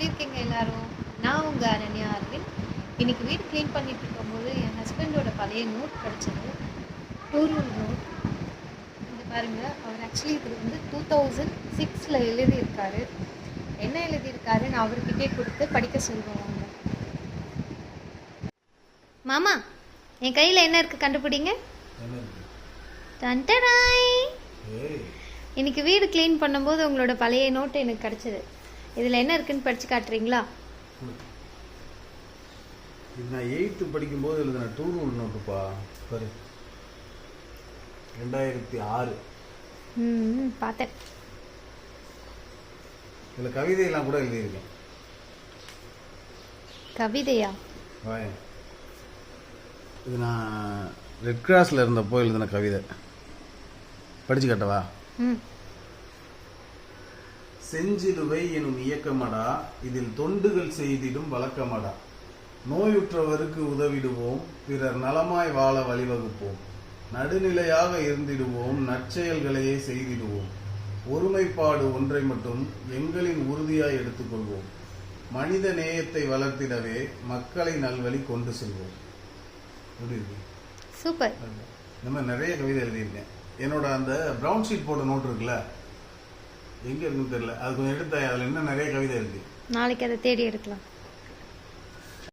எப்படி இருக்கீங்க எல்லாரும்? நான் உங்க அனன்யா அரவிந்த். இன்னைக்கு வீடு க்ளீன் பண்ணிட்டு இருக்கும்போது என் ஹஸ்பண்டோட பழைய நோட் கிடைச்சது. டூரூல் நோட். இது பாருங்க, அவர் ஆக்சுவலி இது வந்து 2006ல் எழுதியிருக்காரு. என்ன எழுதியிருக்காரு நான் அவர்கிட்டே கொடுத்து படிக்க சொல்லுவாங்க. மாமா, என் கையில் என்ன இருக்கு கண்டுபிடிங்க. டன்டடாய். இன்னைக்கு வீடு க்ளீன் பண்ணும்போது உங்களோட பழைய நோட்டு எனக்கு கிடைச்சது. இதில் என்ன இருக்குன்னு படித்து காட்டுறீங்களா? இது நான் 8th படிக்கும்போது எழுதின டூரூல் நோட்டுப்பா. பாரு, 2006. பார்த்தேன். இதில் கவிதையெல்லாம் கூட எழுதியிருக்கேன். கவிதையா? இது நான் ரெட் கிராஸில் இருந்தப்போ எழுதின கவிதை. படிச்சு காட்டவா? செஞ்சிலுவை எனும் இயக்கமடா, இதில் தொண்டுகள் செய்திடும் வழக்கமடா. நோயுற்றவருக்கு உதவிடுவோம், பிறர் நலமாய் வாழ வழிவகுப்போம். நடுநிலையாக இருந்திடுவோம், நற்செயல்களையே செய்திடுவோம். ஒருமைப்பாடு ஒன்றை மட்டும் எங்களின் உறுதியாய் எடுத்துக்கொள்வோம். மனித நேயத்தை வளர்த்திடவே மக்களை நல்வழி கொண்டு செல்வோம். எப்படி இருக்கு? சூப்பர். இந்த மாதிரி நிறைய கவிதை எழுதியிருக்கேன். என்னோட அந்த ப்ரௌன் ஷீட் போட்ட நோட் இருக்குல்ல, எங்கே இருக்குன்னு தெரியல, அது கொஞ்சம் எடுத்தாய். அதில் இன்னும் நிறைய கவிதை இருக்கு. நாளைக்கு அதை தேடி எடுக்கலாம்.